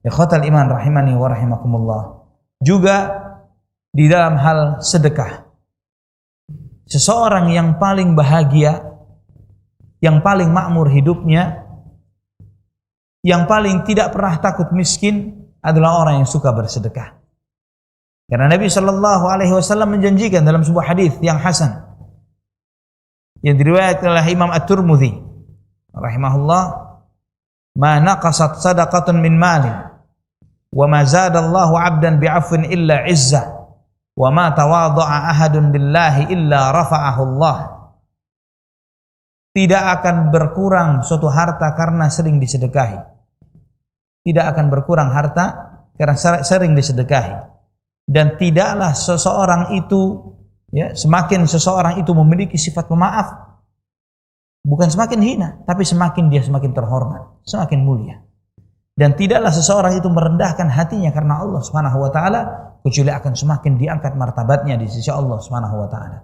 Ikhwatal iman rahimani wa rahimakumullah. Juga di dalam hal sedekah, seseorang yang paling bahagia, yang paling makmur hidupnya, yang paling tidak pernah takut miskin adalah orang yang suka bersedekah. Karena Nabi sallallahu alaihi wasallam menjanjikan dalam sebuah hadis yang hasan yang diriwayatkan oleh Imam At-Tirmidzi rahimahullah, "Ma naqasat sadaqatun min malin wa ma zadallahu 'abdan bi'afwin illa 'izzah wa ma tawadha'a ahadun lillahi illa rafa'ahu Allah." Tidak akan berkurang suatu harta karena sering disedekahi. Tidak akan berkurang harta karena sering disedekahi. Dan tidaklah seseorang itu, semakin seseorang itu memiliki sifat pemaaf, bukan semakin hina, tapi semakin dia semakin terhormat, semakin mulia. Dan tidaklah seseorang itu merendahkan hatinya karena Allah Subhanahu wa taala, kecuali akan semakin diangkat martabatnya di sisi Allah Subhanahu wa taala.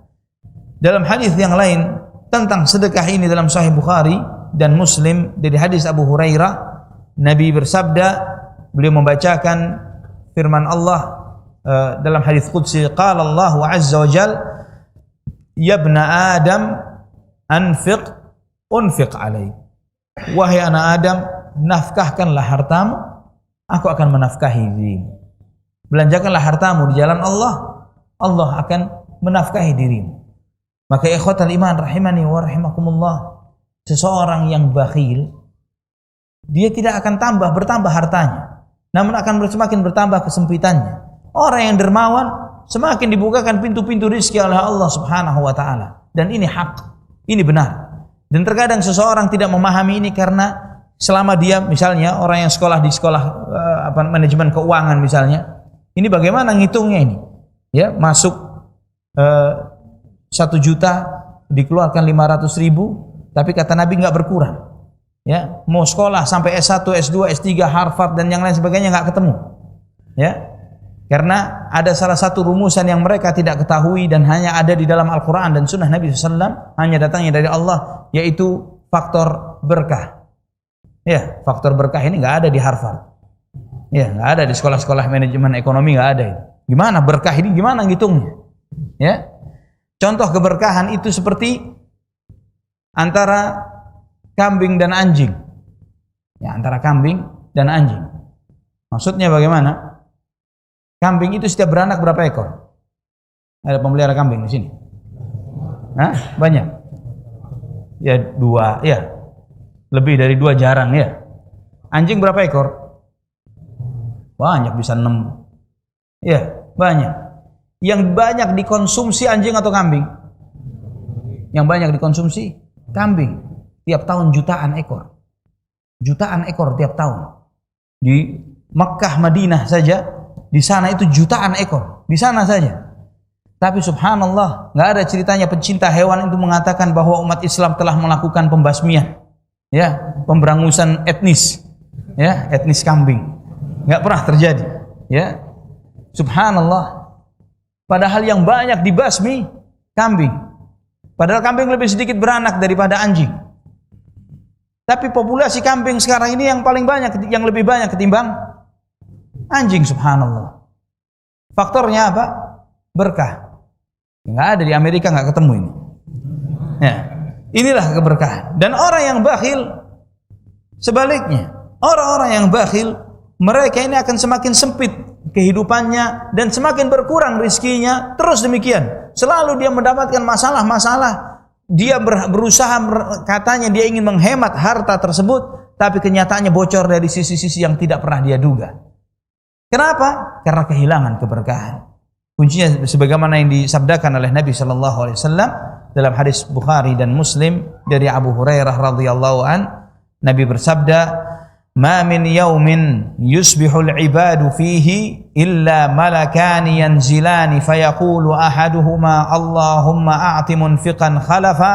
Dalam hadis yang lain tentang sedekah ini dalam Sahih Bukhari dan Muslim dari hadis Abu Hurairah, Nabi bersabda, beliau membacakan firman Allah dalam hadis qudsi, qala Allah azza wa jal, ya ibna Adam anfiq unfiq alaik. Wahai anak Adam, nafkahkanlah hartamu, aku akan menafkahi dirimu. Belanjakanlah hartamu di jalan Allah, Allah akan menafkahi dirimu. Maka ikhwatal iman rahimani wa rahimakumullah, seseorang yang bakhil, dia tidak akan bertambah hartanya, namun akan semakin bertambah kesempitannya. Orang yang dermawan semakin dibukakan pintu-pintu rezeki oleh Allah Subhanahu wa taala. Dan ini hak, ini benar. Dan terkadang seseorang tidak memahami ini karena selama dia misalnya orang yang sekolah di sekolah manajemen keuangan misalnya, ini bagaimana ngitungnya ini? Ya, masuk 1 juta dikeluarkan 500.000, tapi kata Nabi nggak berkurang. Ya, mau sekolah sampai S1, S2, S3, Harvard dan yang lain sebagainya nggak ketemu. Ya, karena ada salah satu rumusan yang mereka tidak ketahui dan hanya ada di dalam Al-Quran dan Sunnah Nabi SAW, hanya datangnya dari Allah, yaitu faktor berkah. Ya, faktor berkah ini nggak ada di Harvard. Ya, nggak ada di sekolah-sekolah manajemen ekonomi, nggak ada. Gimana berkah ini? Gimana ngitungnya? Ya, contoh keberkahan itu seperti antara kambing dan anjing. Ya, antara kambing dan anjing. Maksudnya bagaimana? Kambing itu setiap beranak berapa ekor? Ada pemelihara kambing di sini? Hah? Banyak? Ya 2, ya. Lebih dari 2 jarang ya. Anjing berapa ekor? Banyak, bisa 6. Ya, banyak. Yang banyak dikonsumsi anjing atau kambing? Yang banyak dikonsumsi kambing. Tiap tahun jutaan ekor. Jutaan ekor tiap tahun. Di Makkah, Madinah saja, di sana itu jutaan ekor. Di sana saja. Tapi subhanallah, nggak ada ceritanya pencinta hewan itu mengatakan bahwa umat Islam telah melakukan pembasmian. Ya, pemberangusan etnis. Ya, etnis kambing. Nggak pernah terjadi. Ya. Subhanallah. Padahal yang banyak dibasmi kambing. Padahal kambing lebih sedikit beranak daripada anjing. Tapi populasi kambing sekarang ini yang paling banyak, yang lebih banyak ketimbang anjing, subhanallah. Faktornya apa? Berkah. Nggak ada di Amerika, nggak ketemu ini. Ya, inilah keberkahan. Dan orang yang bakhil sebaliknya. Orang-orang yang bakhil, mereka ini akan semakin sempit kehidupannya dan semakin berkurang rezekinya. Terus demikian. Selalu dia mendapatkan masalah-masalah. Dia berusaha, katanya dia ingin menghemat harta tersebut, tapi kenyataannya bocor dari sisi-sisi yang tidak pernah dia duga. Kenapa? Karena kehilangan keberkahan. Kuncinya sebagaimana yang disabdakan oleh Nabi sallallahu alaihi wasallam dalam hadis Bukhari dan Muslim dari Abu Hurairah radhiyallahu an, Nabi bersabda, "Ma min yaumin yusbihul ibadu fihi illa malakani yanzilani fayaqulu ahaduhuma Allahumma a'ti munfiqan khalafa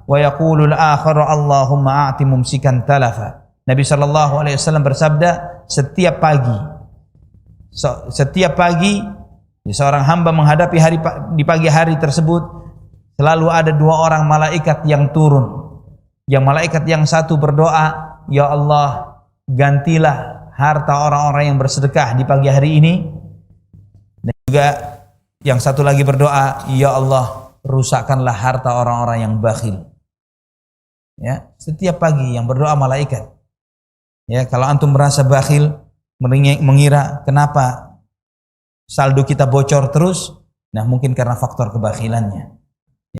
wa yaqulu al-akharu Allahumma a'ti mumsikan talafa." Nabi sallallahu alaihi wasallam bersabda, setiap pagi seorang hamba menghadapi di pagi hari tersebut, selalu ada 2 orang malaikat yang turun. Yang malaikat yang satu berdoa, "Ya Allah, gantilah harta orang-orang yang bersedekah di pagi hari ini. Dan juga yang satu lagi berdoa, ya Allah, rusakkanlah harta orang-orang yang bakhil. Ya, setiap pagi yang berdoa malaikat. Ya, kalau antum merasa bakhil, mengira kenapa saldo kita bocor terus, nah mungkin karena faktor kebakhilannya.